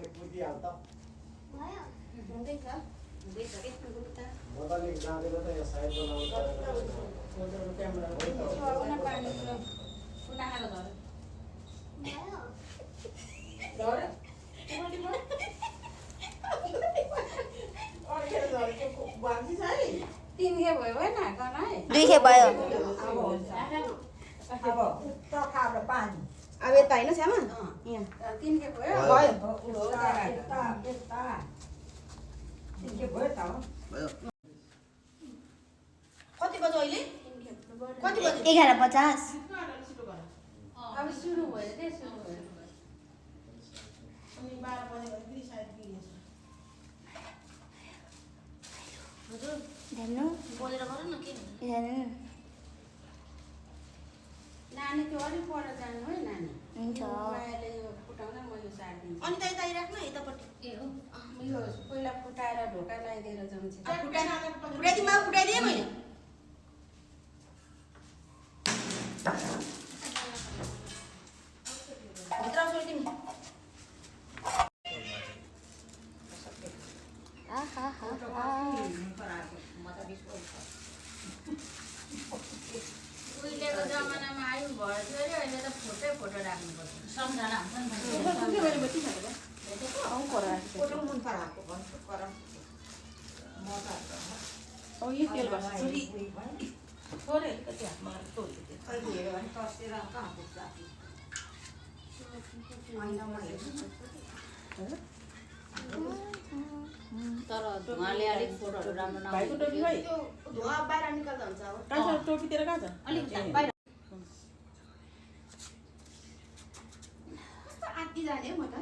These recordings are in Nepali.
माथि कुदिहाल्छ हुँदैछ हुँदैछ के त मजाले जाँदैन त यो साइड बनाउँछ तीन खे भयो भएन दुई खे भयो अब यता होइन श्यामा यहाँ तीन खे भयो कति बज्यो अहिले कति बज्यो 11:50 अब सुरु भयो दे सुरु भयो अनि 12 बजे भने सायद दिएछ हजुर ध्यान बोलेर गर न के ध्यान नानी त्यो अलि पर जानु है नानी हुन्छ मायाले यो फुटाउन म यो सार दिन्छु अनि त यता राख्न यतापट्टि ए हो यो पहिला फुटाएर ढोका लगाइदिएर जान्छ फुटाइदिमा फुटाइदिएँ मैले भित्र आउँछ तिमी उहिलेको जमानामा आयु भयो अरे अहिले त फोटो राख्नुपर्छ सम्झना हुन्छ यो तेल बस्छ थोरै तर धुवाले अलिक फोटोहरू राम्रो भाइको टोपी खै धुवा बाहिर निकाल्दा हुन्छ अब कहाँ छ टोपी तेरो कहाँ छ अलिक बाहिर कस्तो आत्ति जाने हो म त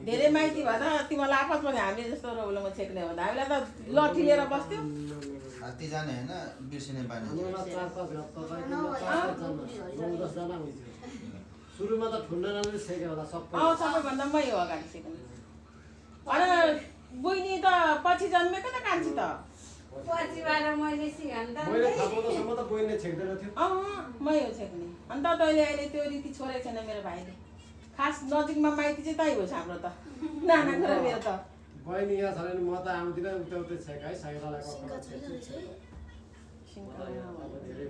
धेरै माइती भए त तिमीलाई आपस पनि हामीले जस्तो रौलोमा छेक्ने हो हामीलाई त लठी लिएर बस्थ्यो हात्ती जाने होइन बिर्सिने बानी सुरुमा त ठुन्डराले सेक्यो होला सबै सबैभन्दा मै हो अगाडि सेक्ने अनि बहिनी त पछि जन्मेको त कान्छी त पछिबाट मैले सिकाउनु त मैले थाहा पाउँदासम्म त बहिनीले छेक्दैन थियो मै हो छेक्ने अन्त तैँले अहिले त्यो रीति छोडेको छैन मेरो भाइले खास नजिकमा माइती चाहिँ तै होस् हाम्रो त नाना कुरा मेरो त बहिनी यहाँ छ भने म त आउँदिनँ उता उता छेक है साइरालाई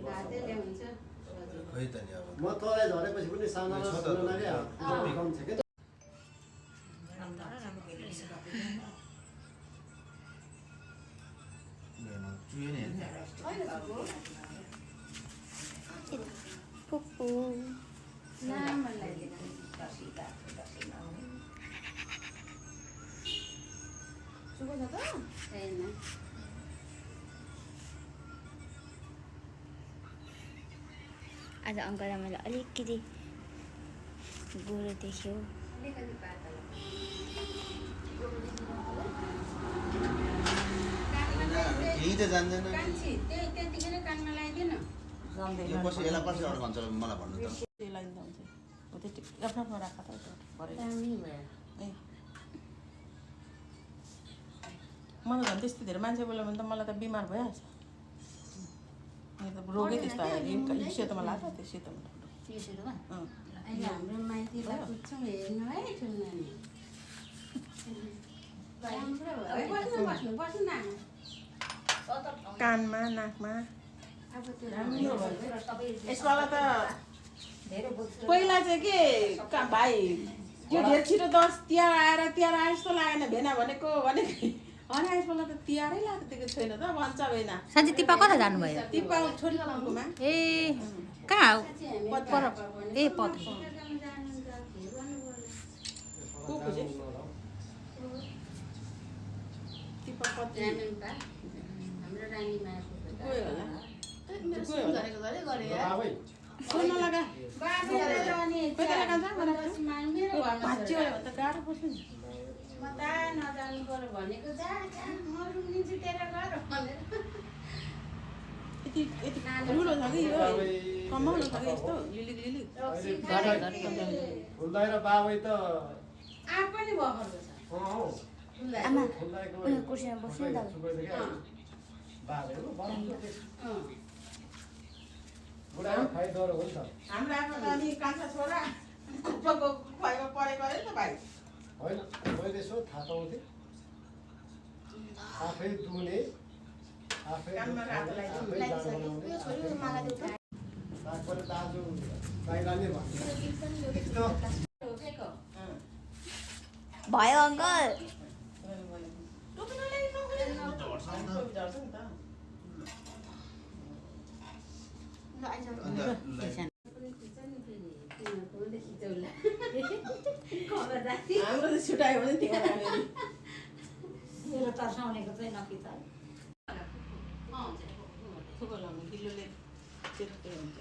हातैले हुन्छ खै त नि अब म तँलाई झरेपछि पनि सानो कम छ कि चुयो नि होइन पुप्पु नामलाई सुको छ त छैन आज अङ्कललाई मैले अलिकति गोरो देख्यो अलिकति पातलो केही त जान्दैन कान्छी त्यतिखेर कानमा लगाइदिएन यो कसै यसलाई कसरी अरू भन्छ मलाई भन्नु त त्यसलाई त हुन्छ हो त्यो आफ्नो आफ्नो राख त भरे दामी भयो ए मलाई झन् त्यस्तो धेरै मान्छे बोल्यो भने त मलाई त बिमार भइहाल्छ मेरो त रोगै त्यस्तो आयो यो सेतोमा लाग्छ त्यो सेतोमा यो सेतोमा अहिले हाम्रो माइतीलाई पुग्छौँ हेर्नु है ठुलो नानी बस्नु बस्नु नानी कानमा नाकमा अब त्यो राम्रो भयो यसपाला त पहिला चाहिँ के भाइ त्यो धेरै छिटो तिहार आए जस्तो लागेन भेना भनेको अनि यसपाला त तिहारै लागेको छैन त भन्छ भेना साँच्ची तिप्पा कता जानुभयो तिप्पा छोरी कुकुमा ए कहाँ हो पर ए पद कुकु चाहिँ तिप्पा कति हाम्रो रानी मायाको गयो होला बाबै सोध्न लगा मेरो घरमा भाँच्यो भने त गाह्रो पर्छ नि म त नजानु पर्यो भनेको जा म रुम्निन्छु तेरो घर भनेर यति ठुलो छ कि यो कमाउनु छ कि यस्तो लिलिक फुल्दै र बाबै त आ पनि भर्खरको छ आमा उयो कुर्सीमा बस्नु नि त हाम्रो आफ्नो त अनि कान्छा छोरा कुप्पाको खुवाइमा परेको अरे नि त भाइ होइन मैले यसो थाहा पाउँथेँ आफै दुने आफै ताकपरे दाजु बाहिर नै भन्यो भयो अङ्कल हाम्रो त छुट्यायो भने मेरो तर्साउनेको चाहिँ नपिता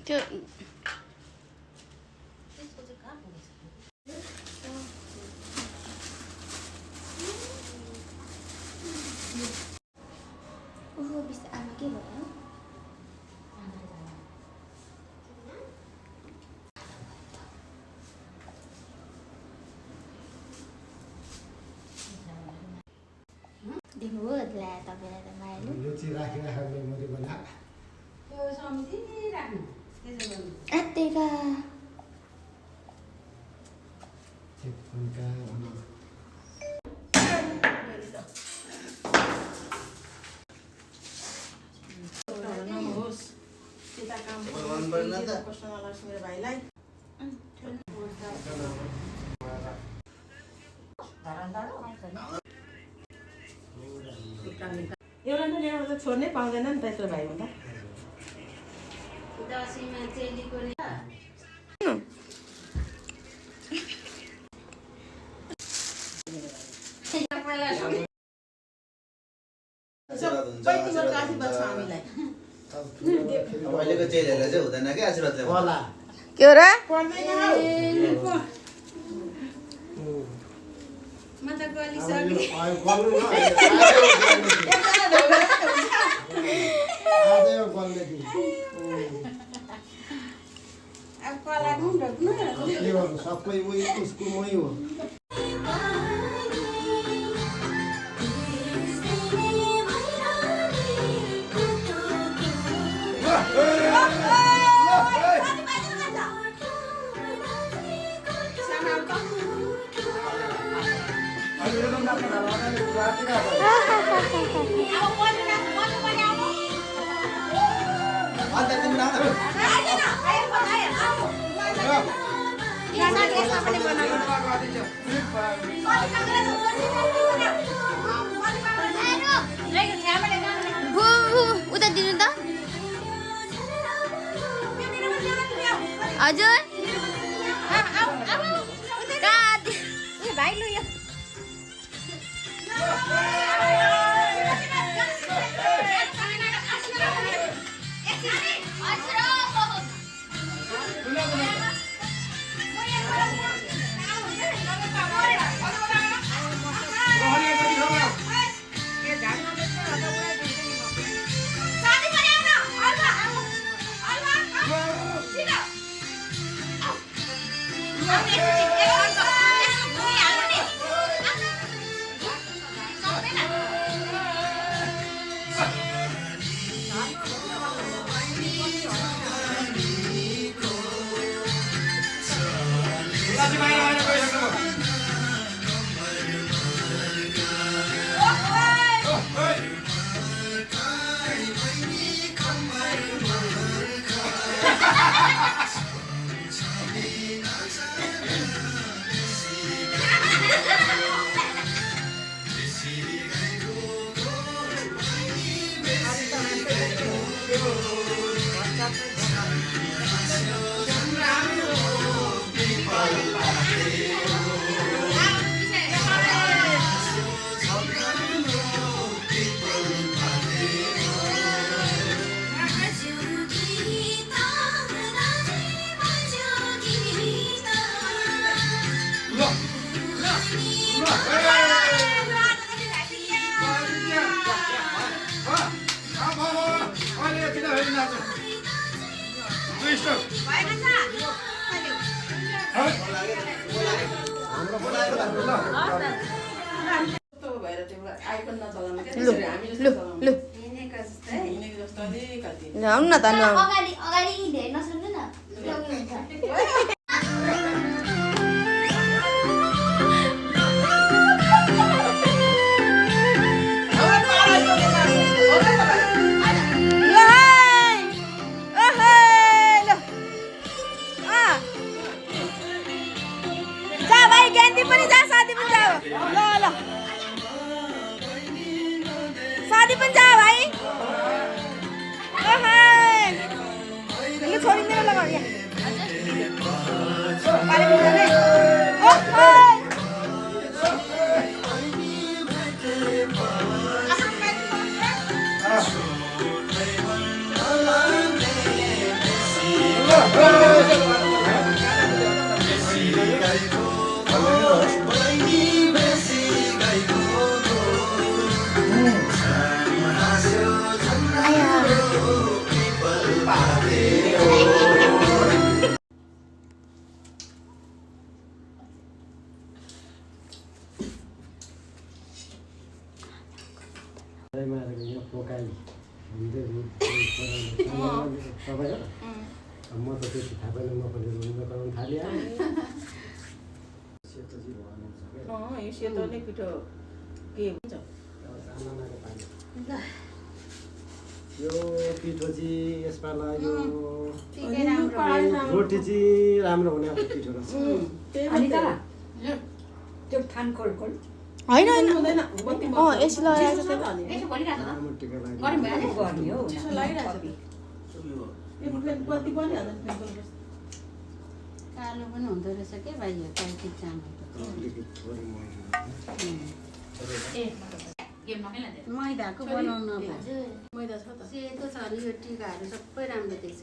त्यो ओहो बिस्ता आमा के भयो देख्नुभयो ला तपाईँलाई त मायालु लुची राखिराखेर मेमोरी बना त्यो समिति राख्नु त्यसो गर्नु आत्तेका फोनका मेरो भाइलाई एउटा त ल्याएर छोड्नै पाउँदैन नि त यत्रो भाइ हुँदा दसैँमा चेलीको पैतीको आशीर्वाद छ हामीलाई अहिलेको चेलीहरूलाई चाहिँ हुँदैन क्या आशीर्वाद होला के हो र म त गलिसकेँ अब कला ढुक्नु सबै उयो उसको मै हो उता दिनु त हजुर भाइ लु यो ल्याउनु न त अगाडि अगाडि धेरै नसक्नु न ल्याउनु हुन्छ साथी पनि जा ल ल साथी पनि जा भाइ छोडिदिनु ल म त त्यति थाहा पाइनँ म पनि रुम गराउन थालेँ यो सेतो नै पिठो के हुन्छ यो पिठो चाहिँ यसमा लाग्यो ठिकै राम्रो रोटी चाहिँ राम्रो हुने अब पिठो रहेछ होइन होइन हुँदैन यसो लगाएर लामो टिका लाग्यो चिसो लागिरहेको छ बत्ती बनिहाल्छ कालो पनि हुँदो रहेछ के भाइ यो प्याकेट चामलको मैदाको बनाउनु मैदा छ त सेतो छ भने यो टिकाहरू सबै राम्रो देख्छ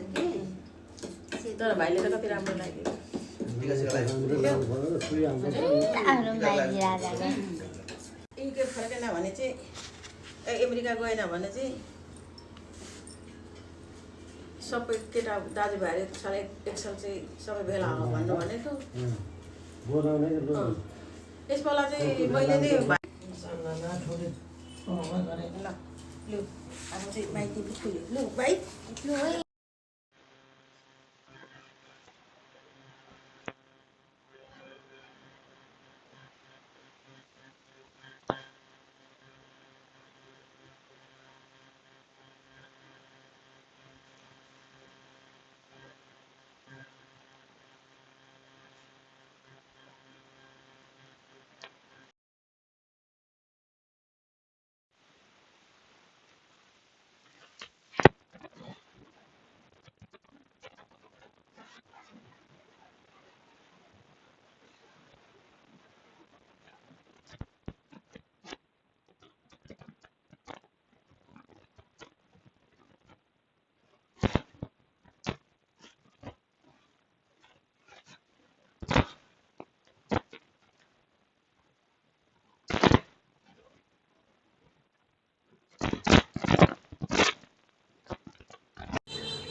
कि तर भाइले त कति राम्रो लाग्यो युके फर्केन भने चाहिँ अमेरिका गएन भने चाहिँ सबै केटा दाजुभाइहरू साह्रै एकसाल चाहिँ सबै भेला हो भन्नु भनेको यसपाला चाहिँ मैले चाहिँ ल लु अब चाहिँ माइती पुग्यो लु भाइ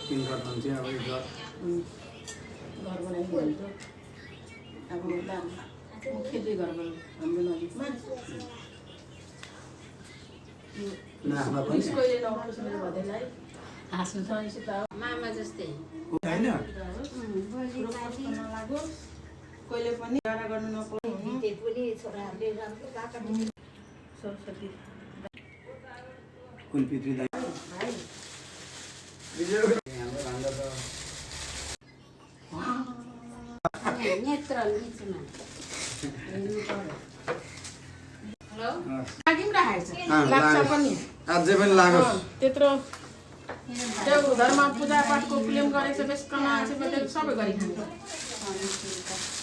घर बनाइदियो अब मुख्य दुई घर हाम्रो नजिकमा कहिले नहोस् मेरो भदैलाई हाँस्नु छ मामा जस्तै नलागोस् कहिले पनि गाडा गर्नु नपर्ने सरस्वती कुलपित्री नेत्र निचमा हेलो लागिम राखेछ लाग्छ पनि अझै पनि लागोस् त्यत्रो देव धर्म पूजापाठको फिल्म गरेको छ बेसकन सबै गरी खान्छ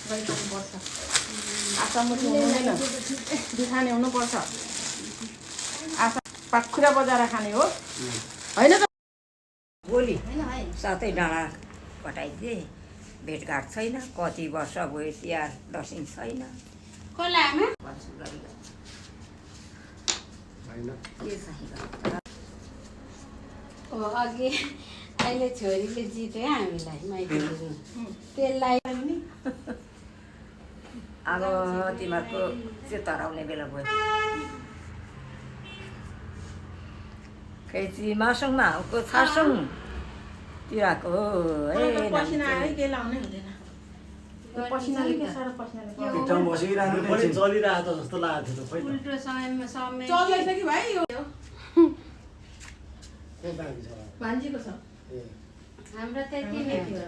गरिसक्नुपर्छ आशामुखी हुँदैन बिखाने हुनुपर्छ आशा पाखुरा बजाएर खाने हो होइन त भोलि सातै डाँडा कटाइदिए भेटघाट छैन कति वर्ष भयो तिहार दसैँ छैन खोलामा अघि अहिले छोरीले जित्यो हामीलाई माइतीहरू त्यसलाई अब तिमीहरूको चाहिँ तराउने बेला भयो खैची मासुङमा हाउको छासुङ तिराको पसिना आयो के लाउनै हुँदैन पसिनाले के साह्रो पसिनाले चलिरहेको जस्तो लागेको थियो उल्टो समयमा समय चल्दैछ कि भाइ यो को बाँकी छ भान्जीको छ हाम्रो त्यति नै थियो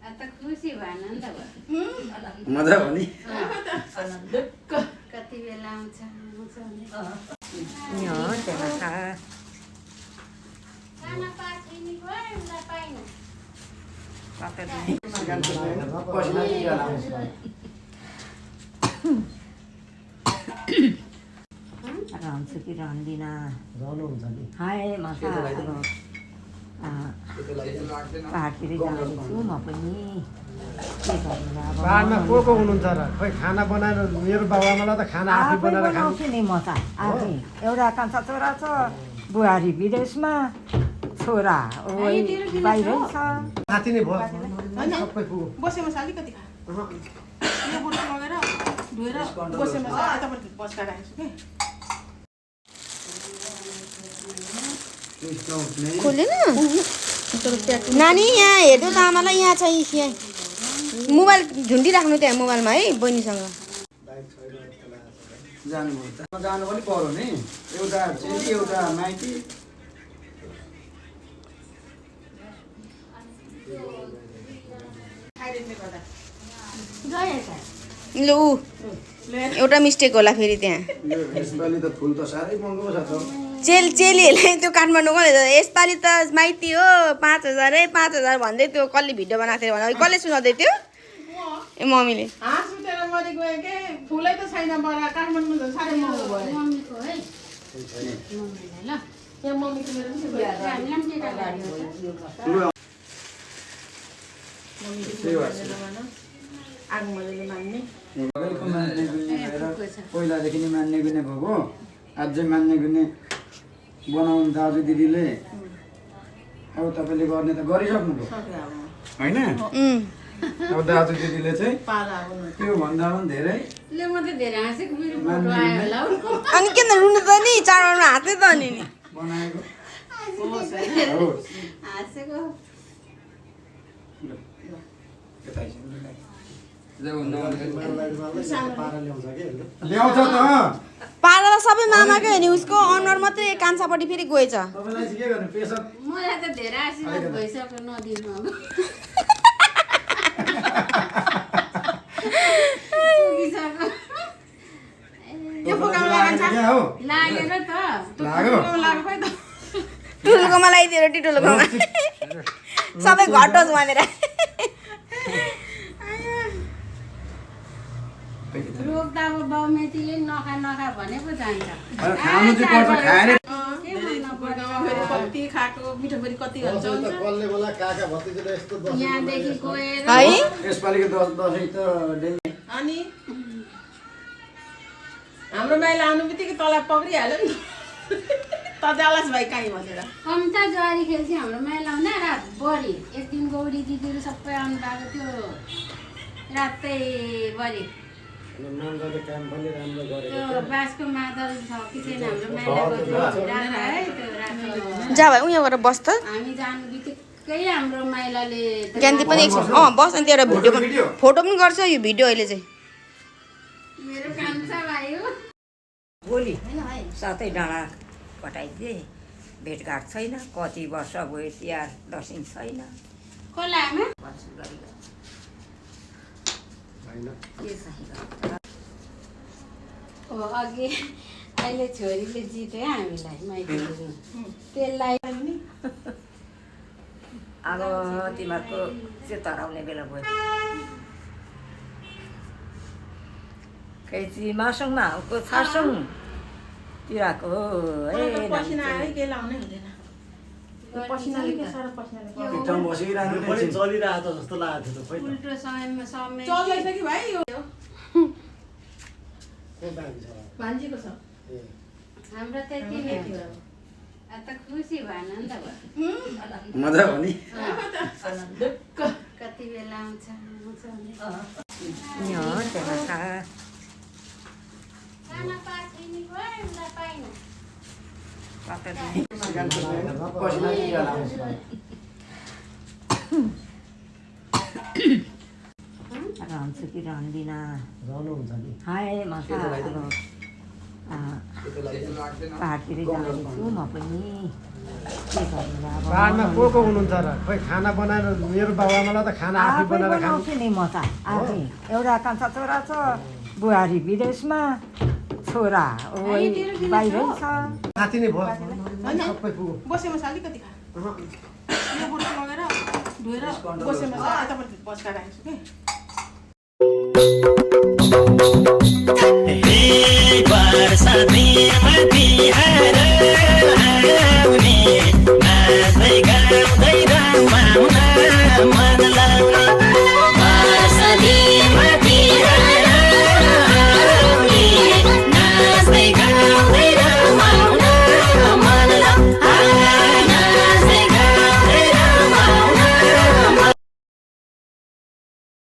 त खुसी भएन नि त मजा हो नि कति बेला आउँछ भने यो त्यहाँ छ खाना पाछिनी गयो उसलाई पाइन रहन्छु कि रहँदिन रहनुहुन्छ नि हाय म त पाहाडतिर जान्छु म पनि के गर्नु अब पाहाडमा को हुनुहुन्छ र खोइ खाना बनाएर मेरो बाबुआमालाई त खाना आफै आफै बनाएर खानु बनाउँछु नि म त आफै एउटा कान्छा छोरा छ बुहारी विदेशमा छोरा बाहिरै छ साथी नै भयो होइन सबै पुग्यो बसेमा अलिकति खा यो बोटल लगेर धोएर बसेमा यतापट्टि बस्का राखेको छु कि खोलेन नानी यहाँ हेर्नु त आमालाई यहाँ छ यहाँ मोबाइल झुन्डिराख्नु त्यहाँ मोबाइलमा है बहिनीसँग जानुभयो त जानु पनि पर्यो नि एउटा चेली एउटा माइती थाइरोइडले गर्दा लु एउटा मिस्टेक होला फेरि त्यहाँ यो यसपालि त फुल त साह्रै महँगो छ त चेलीहरूलाई त्यो काठमाडौँको यसपालि त माइती हो 5,000 है 5,000 भन्दै त्यो कसले भिडियो बनाएको थियो भने कसले सुनाउँदै थियो ए मम्मीले हाँस उठेर मरि गयो के फुलै त छैन बडा काठमाडौँमा त साह्रै महँगो भयो मम्मीको है ल मम्मीलाई ल यहाँ मम्मीको मेरो पनि थियो। हामीलाई पनि टिका लगाएको आगो मजाले मान्ने सबैको मान्ने गुन्ने भएर पहिलादेखि नै मान्ने गुन्ने भएको अझै मान्ने गुन्ने बनाउनु दाजु दिदीले अब तपाईँले गर्ने त गरिसक्नुभयो सक्यो अब होइन अब दाजु दिदीले चाहिँ पाला अब त्यो भन्दा पनि धेरै ले म त धेरै हाँसेको मेरो फोटो आयो होला हौ अनि किन रुनु त नि चाडबाडमा हाँस्दै त अनि नि बनाएको होस् है होस्। हाँसेको यता आइज, पारा ल्याउँछ कि ल्याउँछ त पारा त सबै मामाकै हो नि उसको अनुहार मात्रै कान्छापट्टि फेरि गएछ तपाईँलाई चाहिँ के गर्नु प्रेसर मलाई त धेरै आशीर्वाद भइसक्यो नदिनु अब पुगिसक्यो यो फोकामा लगान्छ क्या हो लागेर त लाग्यो लाग्यो खै त ठुलोकोमा लगाइदिएर टिटुलोकोमा सबै घटोस् भनेर रोग त अब बाउमेतीले नखा नखा भने पो जान्छ खानु चाहिँ पर्छ खाएर के भन्नु गोर्खामा फेरि कति खाएको मिठो फेरि कति हुन्छ त कसले बोला काका भतिजीले यस्तो दस यहाँदेखि गएर है यसपालिको दसैँ त डेली अनि हाम्रो माइला आउनु बित्तिकै तँलाई पक्रिहाल्यो नि त जालास भाइ कहीँ भनेर कम्ता जवारी खेल्थ्यो हाम्रो माइला आउँदा रातभरि एक दिन गौरी दिदीहरू सबै आउनु भएको थियो रातै भरि नामजाले काम पनि राम्रो गरेको त्यो बाँसको मादल छ कि छैन हाम्रो माइलाको त्यो रात है त्यो रात जा भाइ उहाँ गएर बस त हामी जानु बित्तिकै हाम्रो माइलाले ज्ञानदी पनि एकछिन बस अनि त्यो एउटा भिडियो फोटो पनि गर्छ यो भिडियो अहिले चाहिँ मेरो कान्छा भाइ हो भोलि सातै डाँडा कटाइदिए भेटघाट छैन कति वर्ष भयो तिहार दसैँ छैन खोलामा भन्छु गरेर होइन के चाहिँ हो अघि अहिले छोरीले जित्यो हामीलाई माइतीहरू त्यसलाई अब तिमीहरूको चाहिँ तराउने बेला भयो कैची मासङमा को छासङ तिराको ए पसिना आयो के लाउनै हुँदैन पसिनाले के साह्रो पसिनाले एकदम बसिरहनु पनि टेन्सन चलिरहेको छ जस्तो लागेको थियो त खोइ त उल्टो समयमा समय चल्दैछ कि भाइ यो को बानी छ भान्जीको छ ए हाम्रो त्यति नै थियो त खुसी भएन नि त मजा हो नि कति बेला आउँछ भने यो त्यहाँ छ खाना पाछिनी गयो उसलाई पाइन पसिना रहन्छु कि रहँदिन रहनुहुन्छ नि हाय म त पाहाडतिर जाँदैछु म पनि के गर्नु अब पाहाडमा को हुनुहुन्छ र खोइ खाना बनाएर मेरो बाबुआमालाई त खाना आफै आफै बनाएर खानु बनाउँछु नि म त आफै एउटा कान्छा छोरा छ बुहारी विदेशमा छोरा बाहिरै छ साथी नै भयो होइन सबै पुग्यो बसेमा चाहिँ अलिकति खा यो बोतल लगेर धोएर बसेमा चाहिँ यतापट्टि बस्काएर राख्छु कि एक बार साथी